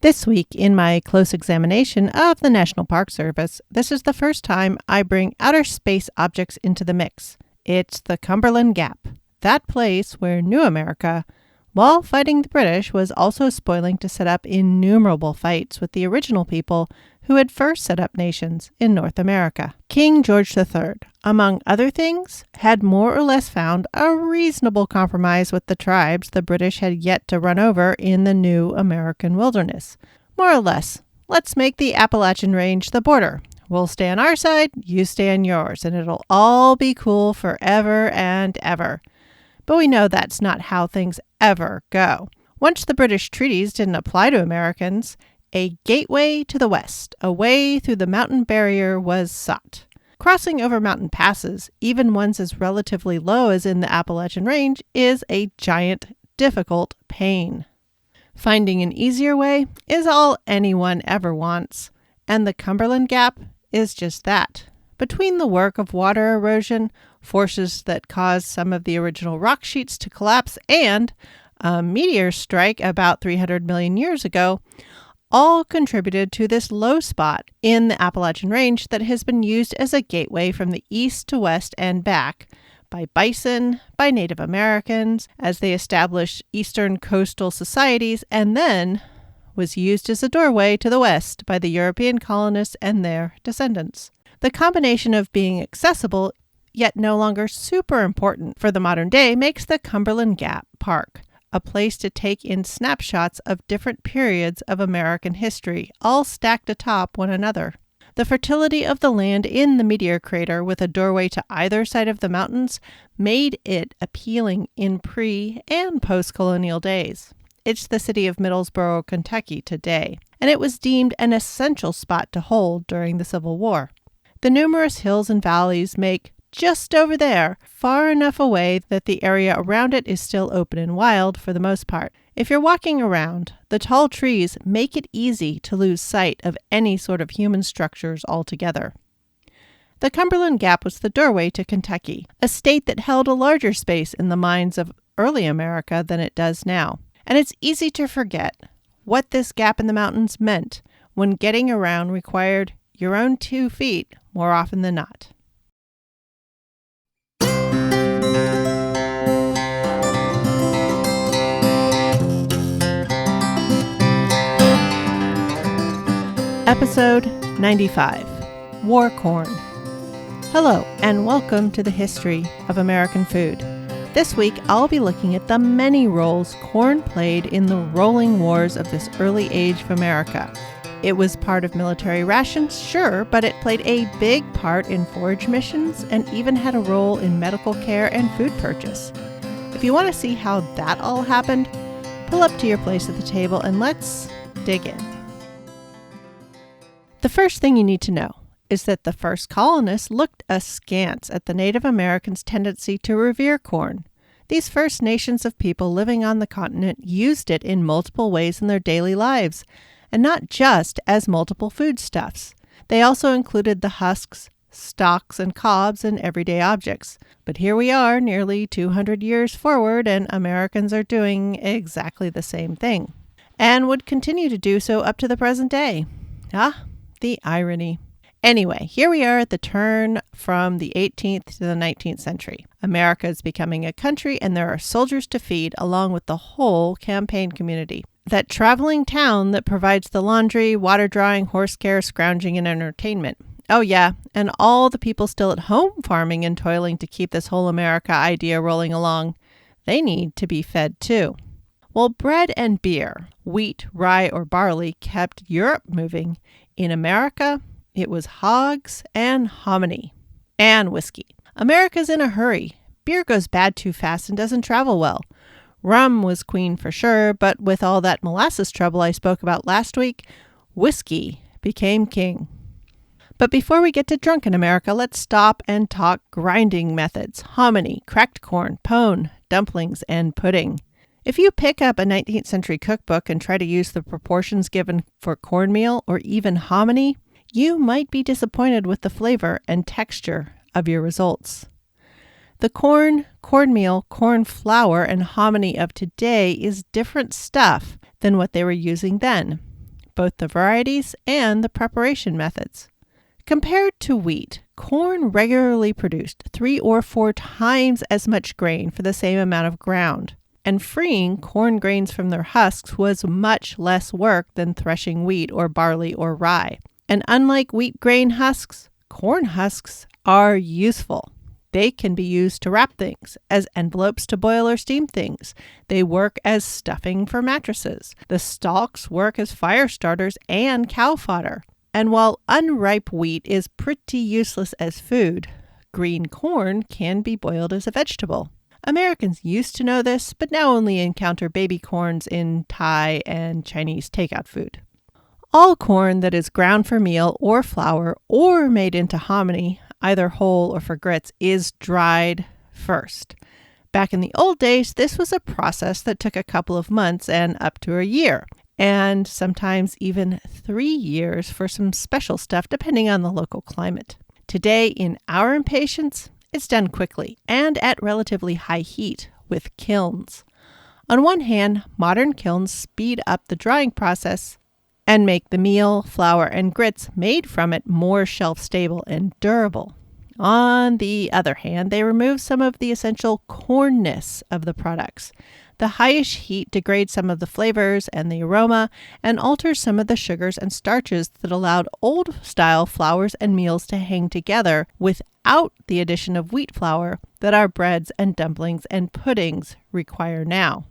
This week, in my close examination of the National Park Service, this is the first time I bring outer space objects into the mix. It's the Cumberland Gap, that place where New America, while fighting the British, was also spoiling to set up innumerable fights with the original people who had first set up nations in North America. King George III, among other things, had more or less found a reasonable compromise with the tribes the British had yet to run over in the new American wilderness. More or less, let's make the Appalachian Range the border. We'll stay on our side, you stay on yours, and it'll all be cool forever and ever. But we know that's not how things ever go. Once the British treaties didn't apply to Americans, a gateway to the west, a way through the mountain barrier, was sought. Crossing over mountain passes, even ones as relatively low as in the Appalachian Range, is a giant, difficult pain. Finding an easier way is all anyone ever wants, and the Cumberland Gap is just that. Between the work of water erosion, forces that caused some of the original rock sheets to collapse, and a meteor strike about 300 million years ago, all contributed to this low spot in the Appalachian Range that has been used as a gateway from the east to west and back by bison, by Native Americans, as they established eastern coastal societies, and then was used as a doorway to the west by the European colonists and their descendants. The combination of being accessible, yet no longer super important for the modern day, makes the Cumberland Gap Park a place to take in snapshots of different periods of American history, all stacked atop one another. The fertility of the land in the meteor crater, with a doorway to either side of the mountains, made it appealing in pre- and post-colonial days. It's the city of Middlesboro, Kentucky today, and it was deemed an essential spot to hold during the Civil War. The numerous hills and valleys make just over there, far enough away that the area around it is still open and wild for the most part. If you're walking around, the tall trees make it easy to lose sight of any sort of human structures altogether. The Cumberland Gap was the doorway to Kentucky, a state that held a larger space in the minds of early America than it does now. And it's easy to forget what this gap in the mountains meant when getting around required your own 2 feet more often than not. Episode 95, War Corn. Hello, and welcome to the history of American food. This week, I'll be looking at the many roles corn played in the rolling wars of this early age of America. It was part of military rations, sure, but it played a big part in forage missions and even had a role in medical care and food purchase. If you want to see how that all happened, pull up to your place at the table and let's dig in. The first thing you need to know is that the first colonists looked askance at the Native Americans' tendency to revere corn. These First Nations of people living on the continent used it in multiple ways in their daily lives, and not just as multiple foodstuffs. They also included the husks, stalks, and cobs in everyday objects. But here we are, nearly 200 years forward, and Americans are doing exactly the same thing, and would continue to do so up to the present day. The irony. Anyway, here we are at the turn from the 18th to the 19th century. America is becoming a country, and there are soldiers to feed, along with the whole campaign community. That traveling town that provides the laundry, water drawing, horse care, scrounging, and entertainment. Oh yeah, and all the people still at home farming and toiling to keep this whole America idea rolling along. They need to be fed too. While bread and beer, wheat, rye, or barley kept Europe moving, in America, it was hogs and hominy and whiskey. America's in a hurry. Beer goes bad too fast and doesn't travel well. Rum was queen for sure, but with all that molasses trouble I spoke about last week, whiskey became king. But before we get to drunken America, let's stop and talk grinding methods: hominy, cracked corn, pone, dumplings, and pudding. If you pick up a 19th century cookbook and try to use the proportions given for cornmeal or even hominy, you might be disappointed with the flavor and texture of your results. The corn, cornmeal, corn flour, and hominy of today is different stuff than what they were using then. both the varieties and the preparation methods. Compared to wheat, corn regularly produced 3 or 4 times as much grain for the same amount of ground. And freeing corn grains from their husks was much less work than threshing wheat or barley or rye. And unlike wheat grain husks, corn husks are useful. They can be used to wrap things, as envelopes to boil or steam things. They work as stuffing for mattresses. The stalks work as fire starters and cow fodder. And while unripe wheat is pretty useless as food, green corn can be boiled as a vegetable. Americans used to know this, but now only encounter baby corns in Thai and Chinese takeout food. All corn that is ground for meal or flour or made into hominy, either whole or for grits, is dried first. Back in the old days, this was a process that took a couple of months and up to a year, and sometimes even 3 years for some special stuff depending on the local climate. Today, in our impatience, it's done quickly and at relatively high heat with kilns. On one hand, modern kilns speed up the drying process and make the meal, flour, and grits made from it more shelf-stable and durable. On the other hand, they remove some of the essential cornness of the products. The highish heat degrades some of the flavors and the aroma and alters some of the sugars and starches that allowed old-style flours and meals to hang together without the addition of wheat flour that our breads and dumplings and puddings require now.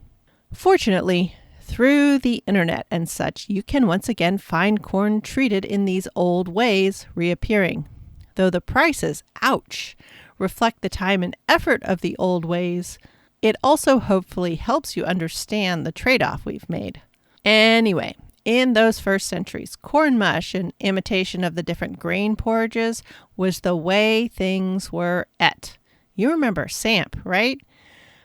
Fortunately, through the internet and such, you can once again find corn treated in these old ways reappearing. Though the prices, ouch, reflect the time and effort of the old ways, it also hopefully helps you understand the trade-off we've made. Anyway, in those first centuries, corn mush, an imitation of the different grain porridges, was the way things were et. You remember samp, right?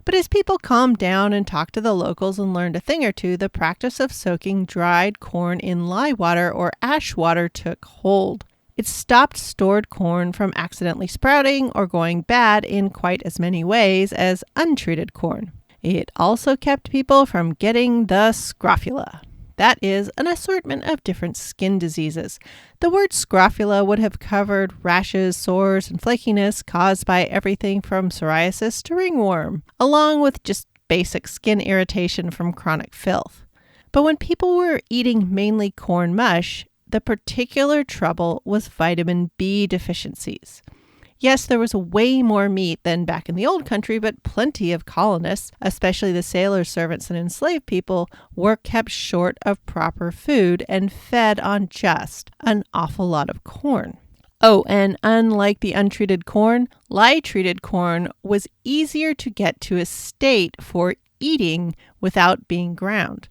But as people calmed down and talked to the locals and learned a thing or two, the practice of soaking dried corn in lye water or ash water took hold. It stopped stored corn from accidentally sprouting or going bad in quite as many ways as untreated corn. It also kept people from getting the scrofula. That is an assortment of different skin diseases. The word scrofula would have covered rashes, sores, and flakiness caused by everything from psoriasis to ringworm, along with just basic skin irritation from chronic filth. But when people were eating mainly corn mush, the particular trouble was vitamin B deficiencies. Yes, there was way more meat than back in the old country, but plenty of colonists, especially the sailors, servants, and enslaved people, were kept short of proper food and fed on just an awful lot of corn. Oh, and unlike the untreated corn, lye-treated corn was easier to get to a state for eating without being ground.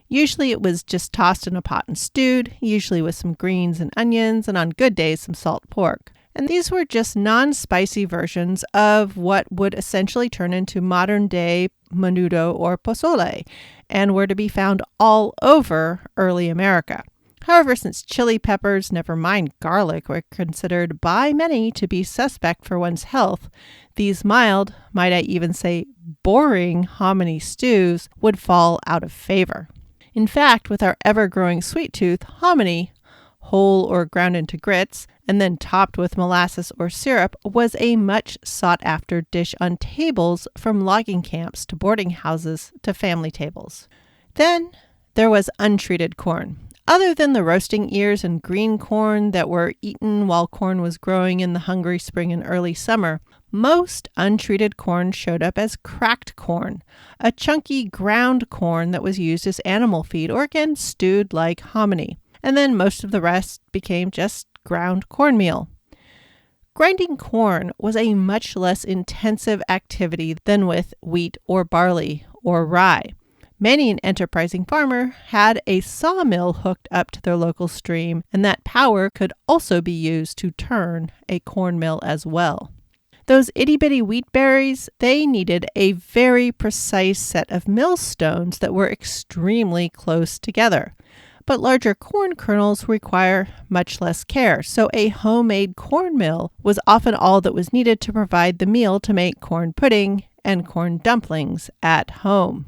Usually it was just tossed in a pot and stewed, usually with some greens and onions, and on good days some salt pork. And these were just non-spicy versions of what would essentially turn into modern-day menudo or pozole, and were to be found all over early America. However, since chili peppers, never mind garlic, were considered by many to be suspect for one's health, these mild, might I even say boring hominy stews would fall out of favor. In fact, with our ever-growing sweet tooth, hominy, whole or ground into grits, and then topped with molasses or syrup, was a much sought-after dish on tables from logging camps to boarding houses to family tables. Then there was untreated corn. Other than the roasting ears and green corn that were eaten while corn was growing in the hungry spring and early summer, most untreated corn showed up as cracked corn, a chunky ground corn that was used as animal feed or again stewed like hominy. And then most of the rest became just ground cornmeal. Grinding corn was a much less intensive activity than with wheat or barley or rye. Many an enterprising farmer had a sawmill hooked up to their local stream, and that power could also be used to turn a cornmeal as well. Those itty-bitty wheat berries, they needed a very precise set of millstones that were extremely close together. But larger corn kernels require much less care, so a homemade cornmeal was often all that was needed to provide the meal to make corn pudding and corn dumplings at home.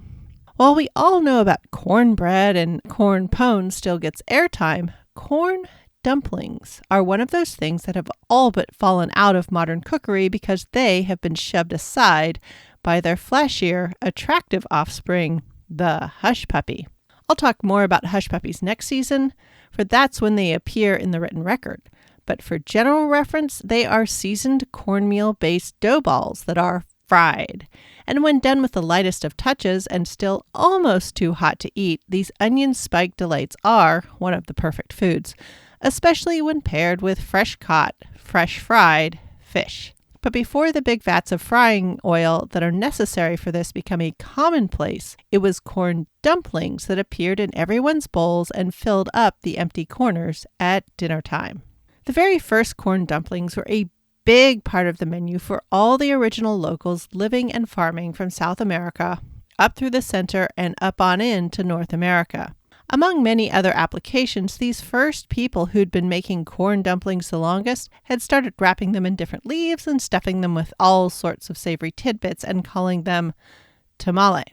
While we all know about cornbread and corn pone still gets airtime, corn dumplings are one of those things that have all but fallen out of modern cookery because they have been shoved aside by their flashier, attractive offspring, the hush puppy. I'll talk more about hush puppies next season, for that's when they appear in the written record. But for general reference, they are seasoned cornmeal-based dough balls that are fried. And when done with the lightest of touches and still almost too hot to eat, these onion spike delights are one of the perfect foods, especially when paired with fresh caught, fresh fried fish. But before the big vats of frying oil that are necessary for this become a commonplace, it was corn dumplings that appeared in everyone's bowls and filled up the empty corners at dinner time. The very first corn dumplings were a big part of the menu for all the original locals living and farming from South America up through the center and up on into North America. Among many other applications, these first people who'd been making corn dumplings the longest had started wrapping them in different leaves and stuffing them with all sorts of savory tidbits and calling them tamale.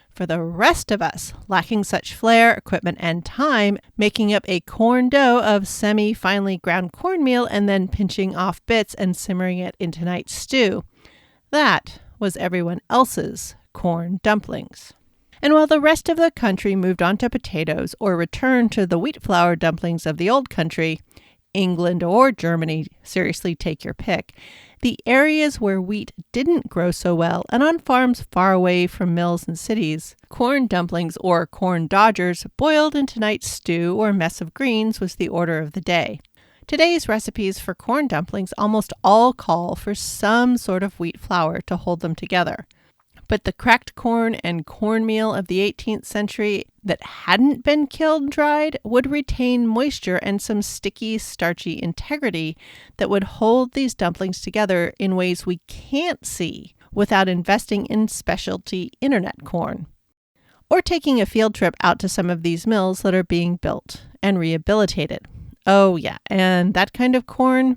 For the rest of us, lacking such flair, equipment, and time, making up a corn dough of semi-finely ground cornmeal and then pinching off bits and simmering it into night stew. That was everyone else's corn dumplings. And while the rest of the country moved on to potatoes or returned to the wheat flour dumplings of the old country, England or Germany, seriously take your pick, the areas where wheat didn't grow so well and on farms far away from mills and cities, corn dumplings or corn dodgers boiled into night stew or mess of greens was the order of the day. Today's recipes for corn dumplings almost all call for some sort of wheat flour to hold them together. But the cracked corn and cornmeal of the 18th century that hadn't been killed and dried would retain moisture and some sticky, starchy integrity that would hold these dumplings together in ways we can't see without investing in specialty internet corn. Or taking a field trip out to some of these mills that are being built and rehabilitated. Oh yeah, and that kind of corn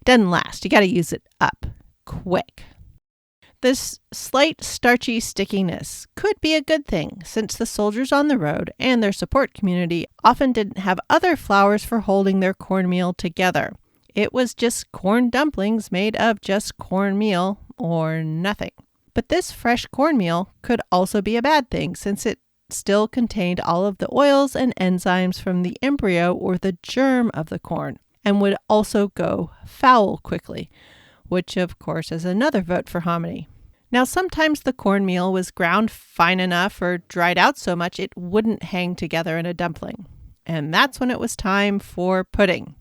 doesn't last. You got to use it up quick. This slight starchy stickiness could be a good thing, since the soldiers on the road and their support community often didn't have other flours for holding their cornmeal together. It was just corn dumplings made of just cornmeal or nothing. But this fresh cornmeal could also be a bad thing, since it still contained all of the oils and enzymes from the embryo or the germ of the corn, and would also go foul quickly, which of course is another vote for hominy. Now, sometimes the cornmeal was ground fine enough or dried out so much it wouldn't hang together in a dumpling. And that's when it was time for pudding.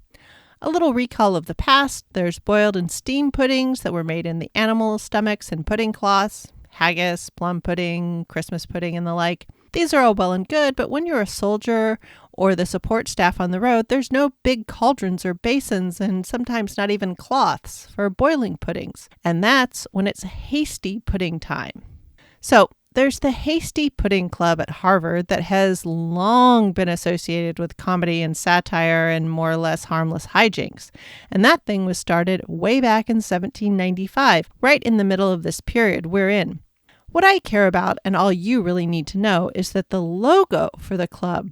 A little recall of the past, there's boiled and steamed puddings that were made in the animal stomachs and pudding cloths, haggis, plum pudding, Christmas pudding, and the like. These are all well and good, but when you're a soldier or the support staff on the road, there's no big cauldrons or basins and sometimes not even cloths for boiling puddings. And that's when it's hasty pudding time. So there's the Hasty Pudding Club at Harvard that has long been associated with comedy and satire and more or less harmless hijinks. And that thing was started way back in 1795, right in the middle of this period we're in. What I care about, and all you really need to know, is that the logo for the club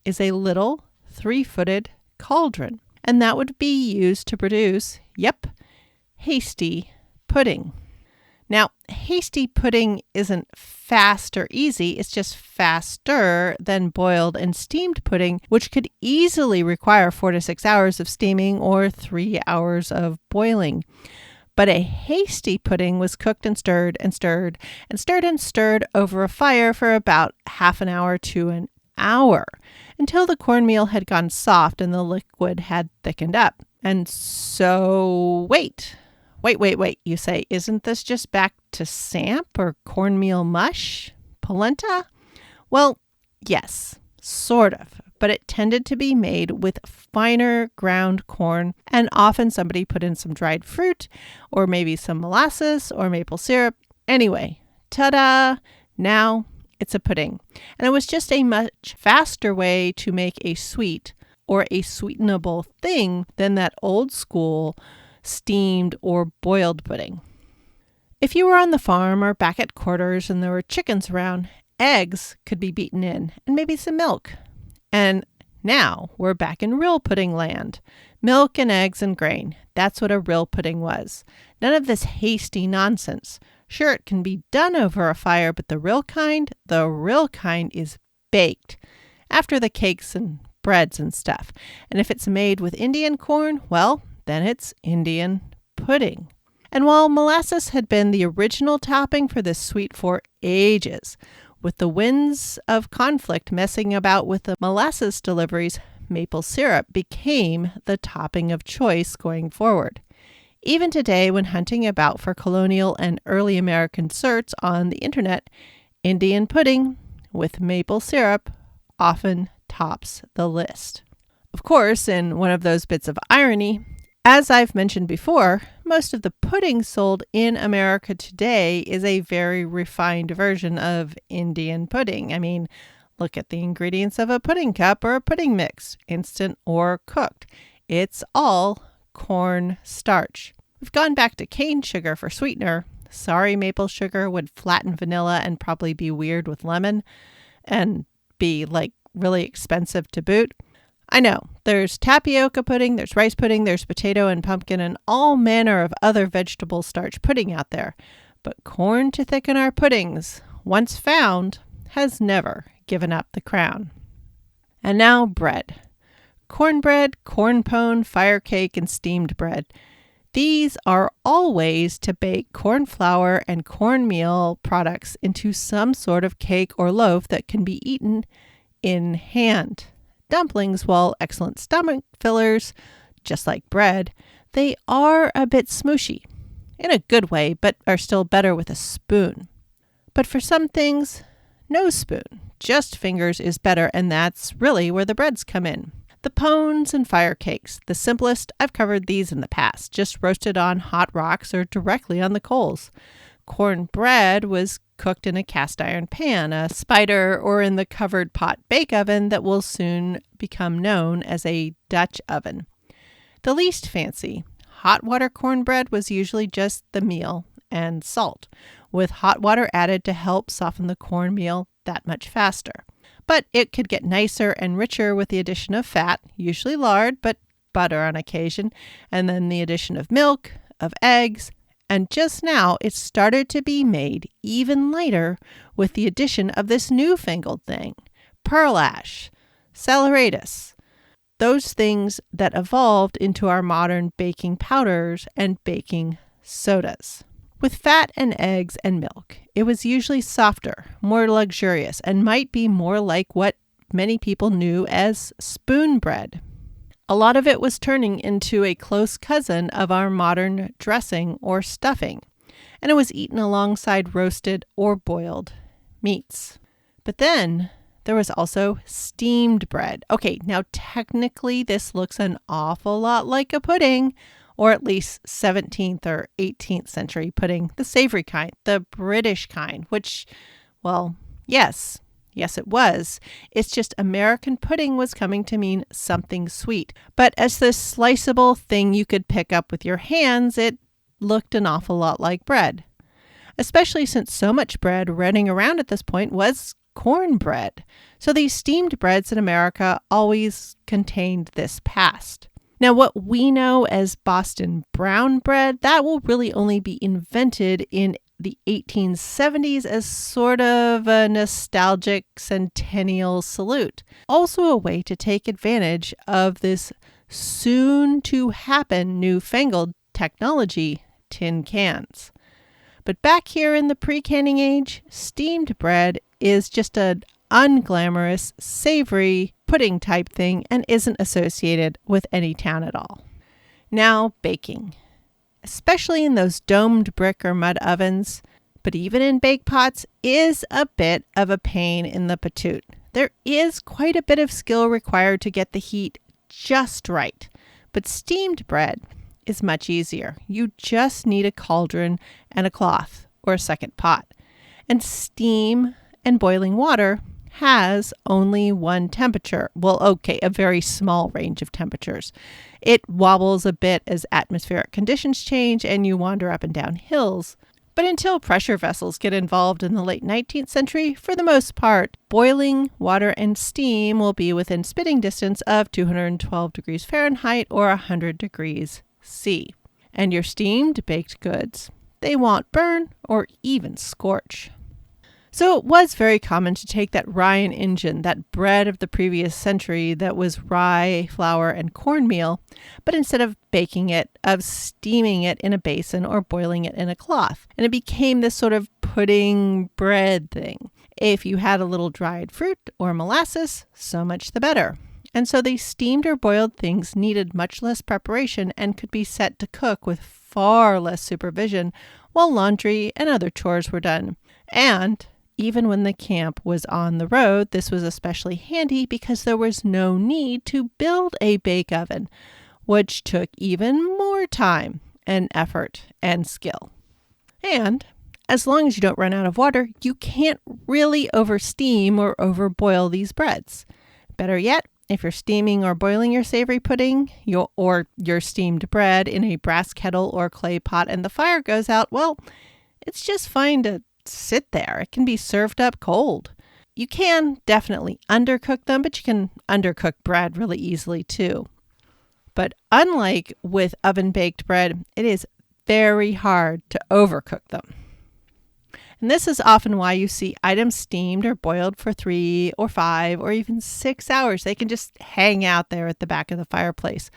is a little 3-footed cauldron. And that would be used to produce, hasty pudding. Now, hasty pudding isn't fast or easy, it's just faster than boiled and steamed pudding, which could easily require 4 to 6 hours of steaming or 3 hours of boiling. But a hasty pudding was cooked and stirred and stirred and stirred and stirred over a fire for about half an hour to an hour until the cornmeal had gone soft and the liquid had thickened up. And so, wait, you say, isn't this just back to samp or cornmeal mush? Polenta? Well, yes, sort of, but it tended to be made with finer ground corn, and often somebody put in some dried fruit or maybe some molasses or maple syrup. Anyway, ta-da! Now it's a pudding. And it was just a much faster way to make a sweet or a sweetenable thing than that old school steamed or boiled pudding. If you were on the farm or back at quarters and there were chickens around, eggs could be beaten in, and maybe some milk. And now we're back in real pudding land. Milk and eggs and grain. That's what a real pudding was. None of this hasty nonsense. Sure, it can be done over a fire, but the real kind is baked after the cakes and breads and stuff. And if it's made with Indian corn, well, then it's Indian pudding. And while molasses had been the original topping for this sweet for ages, with the winds of conflict messing about with the molasses deliveries, maple syrup became the topping of choice going forward. Even today, when hunting about for colonial and early American certs on the internet, Indian pudding with maple syrup often tops the list. Of course, in one of those bits of irony, as I've mentioned before, most of the pudding sold in America today is a very refined version of Indian pudding. I mean, look at the ingredients of a pudding cup or a pudding mix, instant or cooked. It's all corn starch. We've gone back to cane sugar for sweetener. Sorry, maple sugar would flatten vanilla and probably be weird with lemon and be really expensive to boot. I know, there's tapioca pudding, there's rice pudding, there's potato and pumpkin and all manner of other vegetable starch pudding out there. But corn to thicken our puddings, once found, has never given up the crown. And now bread. Cornbread, corn pone, fire cake, and steamed bread. These are all ways to bake corn flour and cornmeal products into some sort of cake or loaf that can be eaten in hand. Dumplings, while excellent stomach fillers, just like bread, they are a bit smooshy, in a good way, but are still better with a spoon. But for some things, no spoon, just fingers is better, and that's really where the breads come in. The pones and fire cakes, the simplest, I've covered these in the past, just roasted on hot rocks or directly on the coals. Cornbread was cooked in a cast iron pan, a spider, or in the covered pot bake oven that will soon become known as a Dutch oven. The least fancy, hot water cornbread was usually just the meal and salt, with hot water added to help soften the cornmeal that much faster. But it could get nicer and richer with the addition of fat, usually lard, but butter on occasion, and then the addition of milk, of eggs, and just now it started to be made even lighter with the addition of this newfangled thing, pearl ash, saleratus, those things that evolved into our modern baking powders and baking sodas. With fat and eggs and milk, it was usually softer, more luxurious, and might be more like what many people knew as spoon bread. A lot of it was turning into a close cousin of our modern dressing or stuffing, and it was eaten alongside roasted or boiled meats. But then there was also steamed bread. Okay, now technically this looks an awful lot like a pudding, or at least 17th or 18th century pudding, the savory kind, the British kind, which, well, yes, it was. It's just American pudding was coming to mean something sweet. But as this sliceable thing you could pick up with your hands, it looked an awful lot like bread. Especially since so much bread running around at this point was cornbread. So these steamed breads in America always contained this past. Now, what we know as Boston brown bread, that will really only be invented in the 1870s as sort of a nostalgic centennial salute. Also a way to take advantage of this soon-to-happen newfangled technology, tin cans. But back here in the pre-canning age, steamed bread is just an unglamorous, savory pudding type thing and isn't associated with any town at all. Now, baking. Especially in those domed brick or mud ovens, but even in bake pots, is a bit of a pain in the patoot. There is quite a bit of skill required to get the heat just right, but steamed bread is much easier. You just need a cauldron and a cloth or a second pot. And steam and boiling water has only one temperature. Well, okay, a very small range of temperatures. It wobbles a bit as atmospheric conditions change and you wander up and down hills. But until pressure vessels get involved in the late 19th century, for the most part, boiling water and steam will be within spitting distance of 212 degrees Fahrenheit or 100 degrees C. And your steamed baked goods, they won't burn or even scorch. So it was very common to take that rye and injun, that bread of the previous century that was rye, flour, and cornmeal, but instead of baking it, of steaming it in a basin or boiling it in a cloth. And it became this sort of pudding bread thing. If you had a little dried fruit or molasses, so much the better. And so these steamed or boiled things needed much less preparation and could be set to cook with far less supervision while laundry and other chores were done. And even when the camp was on the road, this was especially handy because there was no need to build a bake oven, which took even more time and effort and skill. And as long as you don't run out of water, you can't really oversteam or overboil these breads. Better yet, if you're steaming or boiling your savory pudding or your steamed bread in a brass kettle or clay pot and the fire goes out, well, it's just fine to sit there. It can be served up cold. You can definitely undercook them, but you can undercook bread really easily too. But unlike with oven-baked bread, it is very hard to overcook them. And this is often why you see items steamed or boiled for 3 or 5 or even 6 hours. They can just hang out there at the back of the fireplace,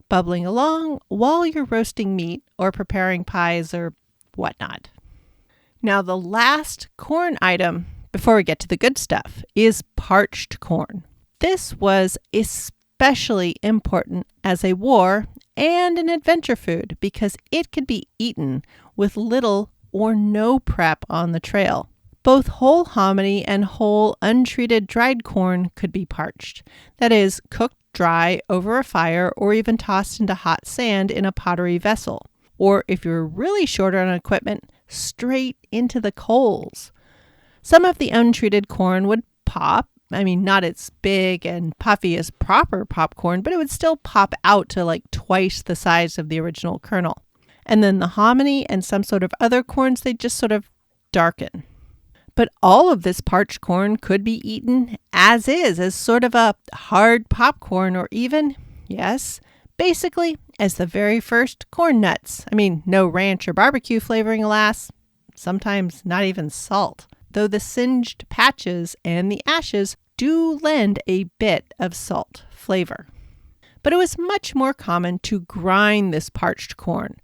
bubbling along while you're roasting meat or preparing pies or whatnot. Now, the last corn item before we get to the good stuff is parched corn. This was especially important as a war and an adventure food because it could be eaten with little or no prep on the trail. Both whole hominy and whole untreated dried corn could be parched. That is, cooked dry over a fire or even tossed into hot sand in a pottery vessel. Or if you're really short on equipment, straight into the coals. Some of the untreated corn would pop. I mean, not as big and puffy as proper popcorn, but it would still pop out to like twice the size of the original kernel. And then the hominy and some sort of other corns, they just sort of darken. But all of this parched corn could be eaten as is, as sort of a hard popcorn or even, yes, basically as the very first corn nuts. I mean, no ranch or barbecue flavoring, alas. Sometimes not even salt, though the singed patches and the ashes do lend a bit of salt flavor. But it was much more common to grind this parched corn.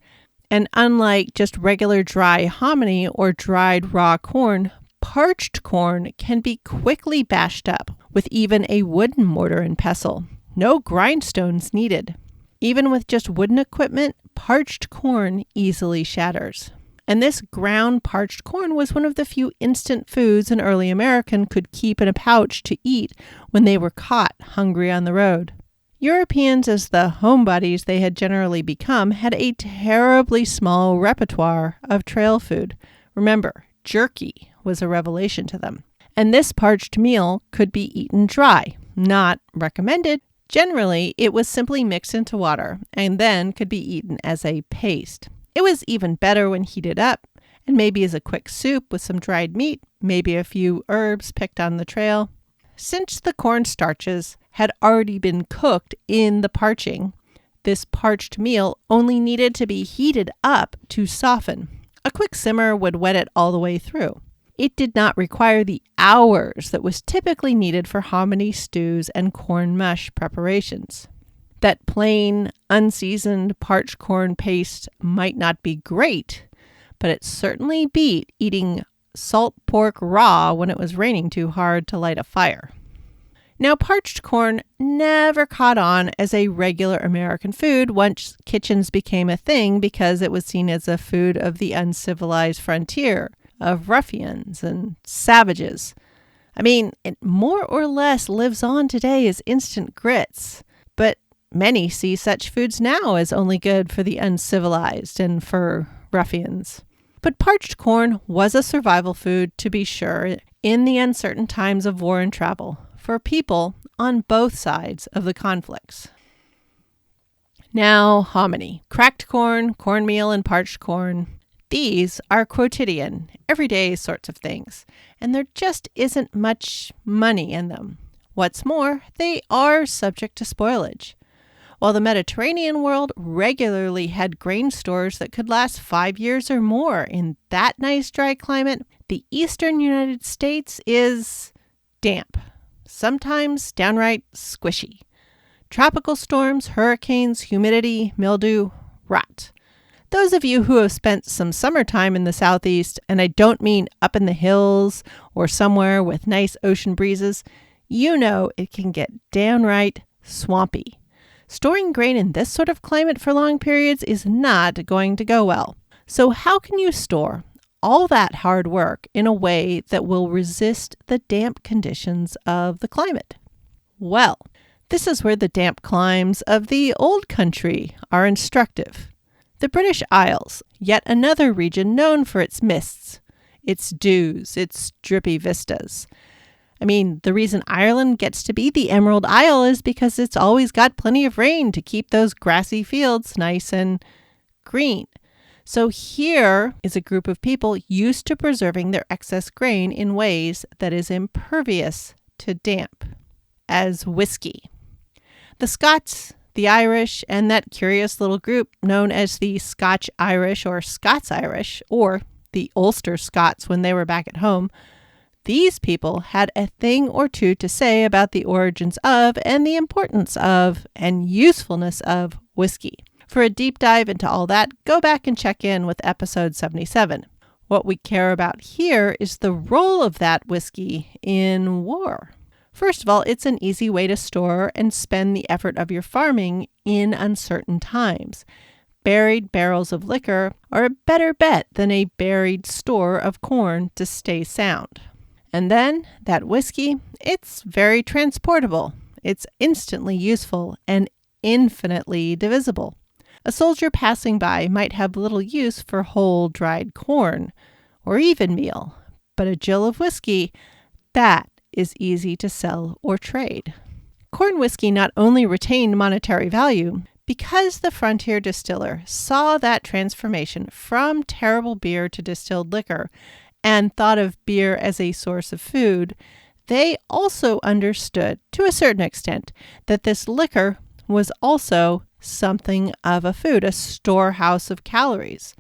And unlike just regular dry hominy or dried raw corn, parched corn can be quickly bashed up with even a wooden mortar and pestle. No grindstones needed. Even with just wooden equipment, parched corn easily shatters. And this ground parched corn was one of the few instant foods an early American could keep in a pouch to eat when they were caught hungry on the road. Europeans, as the homebodies they had generally become, had a terribly small repertoire of trail food. Remember, jerky was a revelation to them. And this parched meal could be eaten dry, not recommended. Generally, it was simply mixed into water and then could be eaten as a paste. It was even better when heated up and maybe as a quick soup with some dried meat, maybe a few herbs picked on the trail. Since the corn starches had already been cooked in the parching, this parched meal only needed to be heated up to soften. A quick simmer would wet it all the way through. It did not require the hours that was typically needed for hominy stews and corn mush preparations. That plain, unseasoned parched corn paste might not be great, but it certainly beat eating salt pork raw when it was raining too hard to light a fire. Now, parched corn never caught on as a regular American food once kitchens became a thing because it was seen as a food of the uncivilized frontier, of ruffians and savages. I mean, it more or less lives on today as instant grits, but many see such foods now as only good for the uncivilized and for ruffians. But parched corn was a survival food, to be sure, in the uncertain times of war and travel, for people on both sides of the conflicts. Now, hominy. Cracked corn, cornmeal, and parched corn. These are quotidian, everyday sorts of things, and there just isn't much money in them. What's more, they are subject to spoilage. While the Mediterranean world regularly had grain stores that could last 5 years or more in that nice dry climate, the eastern United States is damp, sometimes downright squishy. Tropical storms, hurricanes, humidity, mildew, rot. Those of you who have spent some summertime in the Southeast, and I don't mean up in the hills or somewhere with nice ocean breezes, you know it can get downright swampy. Storing grain in this sort of climate for long periods is not going to go well. So how can you store all that hard work in a way that will resist the damp conditions of the climate? Well, this is where the damp climes of the old country are instructive. The British Isles, yet another region known for its mists, its dews, its drippy vistas. I mean, the reason Ireland gets to be the Emerald Isle is because it's always got plenty of rain to keep those grassy fields nice and green. So here is a group of people used to preserving their excess grain in ways that is impervious to damp, as whiskey. The Scots, the Irish, and that curious little group known as the Scotch-Irish or Scots-Irish, or the Ulster Scots when they were back at home, these people had a thing or two to say about the origins of and the importance of and usefulness of whiskey. For a deep dive into all that, go back and check in with episode 77. What we care about here is the role of that whiskey in war. First of all, it's an easy way to store and spend the effort of your farming in uncertain times. Buried barrels of liquor are a better bet than a buried store of corn to stay sound. And then, that whiskey, it's very transportable. It's instantly useful and infinitely divisible. A soldier passing by might have little use for whole dried corn or even meal, but a gill of whiskey, that is easy to sell or trade. Corn whiskey not only retained monetary value, because the frontier distiller saw that transformation from terrible beer to distilled liquor and thought of beer as a source of food, they also understood, to a certain extent, that this liquor was also something of a food, a storehouse of calories.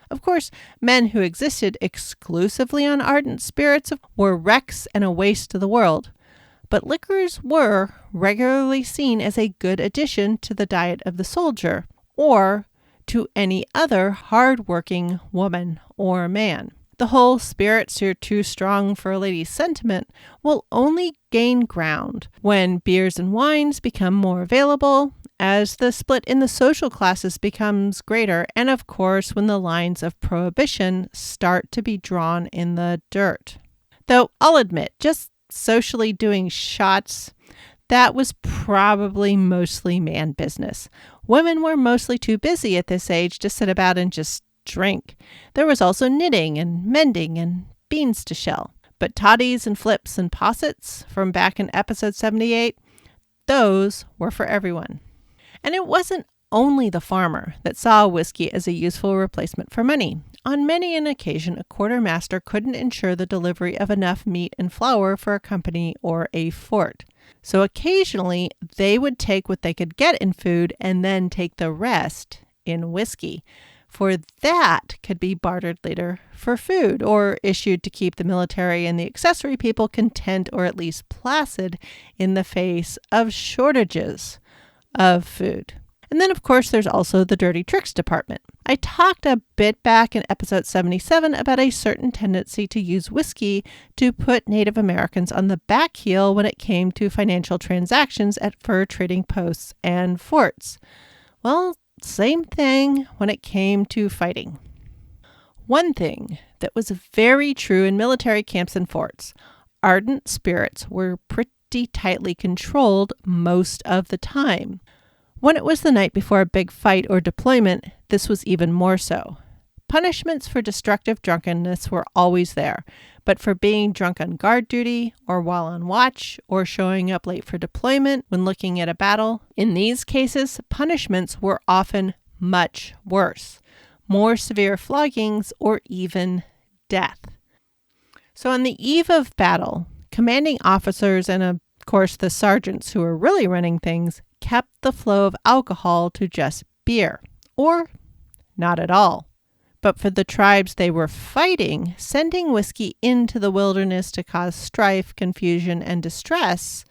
Of course, men who existed exclusively on ardent spirits were wrecks and a waste to the world, but liquors were regularly seen as a good addition to the diet of the soldier, or to any other hard-working woman or man. The whole spirits are too strong for a lady's sentiment will only gain ground when beers and wines become more available, as the split in the social classes becomes greater, and of course when the lines of prohibition start to be drawn in the dirt. Though I'll admit, just socially doing shots, that was probably mostly man business. Women were mostly too busy at this age to sit about and just drink. There was also knitting and mending and beans to shell. But toddies and flips and possets from back in episode 78, those were for everyone. And it wasn't only the farmer that saw whiskey as a useful replacement for money. On many an occasion, a quartermaster couldn't ensure the delivery of enough meat and flour for a company or a fort. So occasionally, they would take what they could get in food and then take the rest in whiskey. For that could be bartered later for food or issued to keep the military and the accessory people content or at least placid in the face of shortages of food. And then, of course, there's also the dirty tricks department. I talked a bit back in episode 77 about a certain tendency to use whiskey to put Native Americans on the back heel when it came to financial transactions at fur trading posts and forts. Well, same thing when it came to fighting. One thing that was very true in military camps and forts, ardent spirits were pretty tightly controlled most of the time. When it was the night before a big fight or deployment, this was even more so. Punishments for destructive drunkenness were always there, but for being drunk on guard duty or while on watch or showing up late for deployment when looking at a battle, in these cases, punishments were often much worse. more severe floggings, or even death. So on the eve of battle, commanding officers and, of course, the sergeants who were really running things kept the flow of alcohol to just beer, or not at all. But for the tribes they were fighting, sending whiskey into the wilderness to cause strife, confusion, and distress,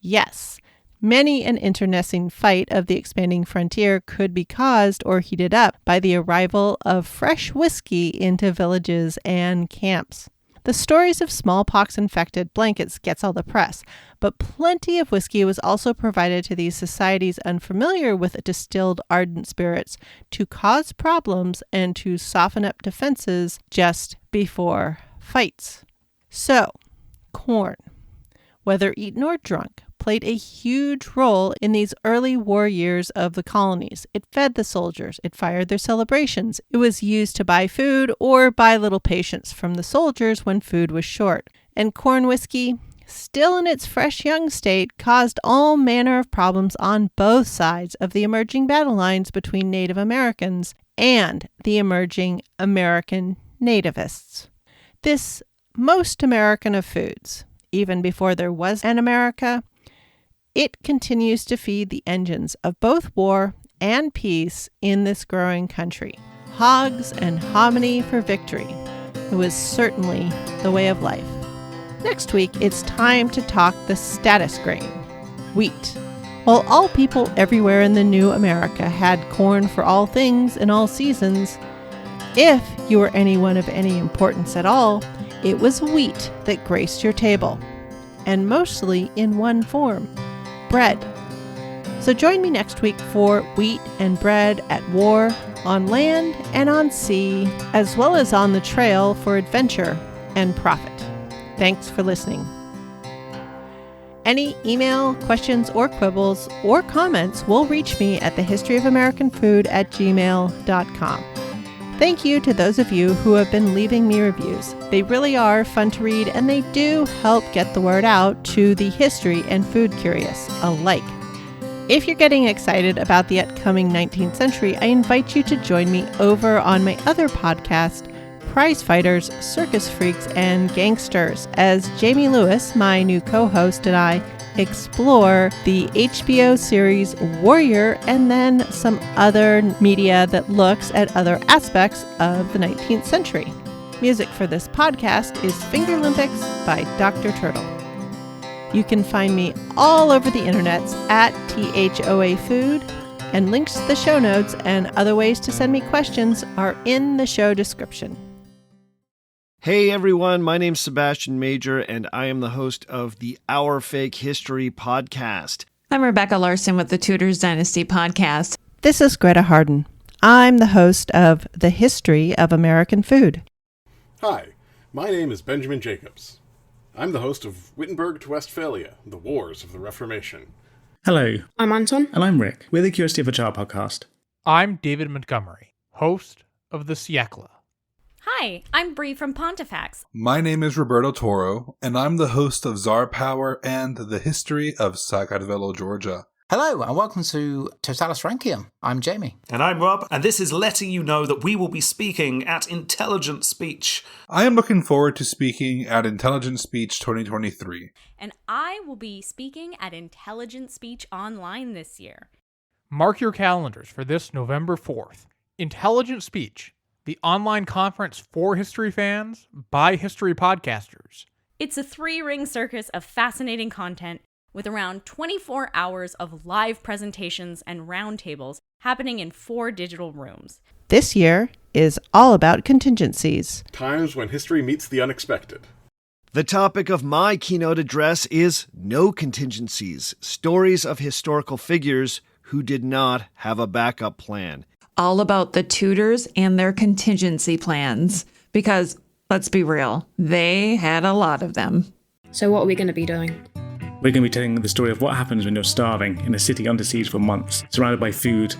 yes, many an internecine fight of the expanding frontier could be caused or heated up by the arrival of fresh whiskey into villages and camps. The stories of smallpox-infected blankets gets all the press, but plenty of whiskey was also provided to these societies unfamiliar with distilled ardent spirits to cause problems and to soften up defenses just before fights. So, corn, whether eaten or drunk, played a huge role in these early war years of the colonies. It fed the soldiers. It fired their celebrations. It was used to buy food or buy little patience from the soldiers when food was short. And corn whiskey, still in its fresh young state, caused all manner of problems on both sides of the emerging battle lines between Native Americans and the emerging American nativists. This most American of foods, even before there was an America, it continues to feed the engines of both war and peace in this growing country. Hogs and hominy for victory. It was certainly the way of life. Next week, it's time to talk the status grain, wheat. While all people everywhere in the new America had corn for all things in all seasons, if you were anyone of any importance at all, it was wheat that graced your table, and mostly in one form, bread. So join me next week for wheat and bread at war, on land and on sea, as well as on the trail for adventure and profit. Thanks for listening. Any email, questions, or quibbles, or comments will reach me at thehistoryofamericanfood@gmail.com. Thank you to those of you who have been leaving me reviews. They really are fun to read, and they do help get the word out to the history and food curious alike. If you're getting excited about the upcoming 19th century, I invite you to join me over on my other podcast, Prize Fighters, Circus Freaks, and Gangsters, as Jamie Lewis, my new co-host, and I explore the HBO series Warrior and then some other media that looks at other aspects of the 19th century. Music for this podcast is Fingerlympics by Dr. Turtle. You can find me all over the internets at THoAFood, and links to the show notes and other ways to send me questions are in the show description. Hey everyone, my name's Sebastian Major, and I am the host of the Our Fake History podcast. I'm Rebecca Larson with the Tudors Dynasty podcast. This is Greta Harden. I'm the host of The History of American Food. Hi, my name is Benjamin Jacobs. I'm the host of Wittenberg to Westphalia, The Wars of the Reformation. Hello. I'm Anton. And I'm Rick. We're the Curiosity of a Child podcast. I'm David Montgomery, host of The Siècle. Hi, I'm Bree from Pontifex. My name is Roberto Toro, and I'm the host of Czar Power and the History of Sakartvelo, Georgia. Hello, and welcome to Totalis Rankium. I'm Jamie. And I'm Rob, and this is letting you know that we will be speaking at Intelligent Speech. I am looking forward to speaking at Intelligent Speech 2023. And I will be speaking at Intelligent Speech Online this year. Mark your calendars for this November 4th. Intelligent Speech, the online conference for history fans by history podcasters. It's a 3-ring circus of fascinating content with around 24 hours of live presentations and roundtables happening in 4 digital rooms. This year is all about contingencies. Times when history meets the unexpected. The topic of my keynote address is No Contingencies, Stories of Historical Figures Who Did Not Have a Backup Plan. All about the Tudors and their contingency plans. Because, let's be real, they had a lot of them. So what are we going to be doing? We're going to be telling the story of what happens when you're starving in a city under siege for months, surrounded by food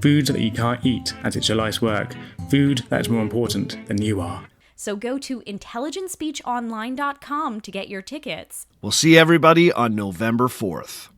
that you can't eat as it's your life's work, food that's more important than you are. So go to intelligentspeechonline.com to get your tickets. We'll see everybody on November 4th.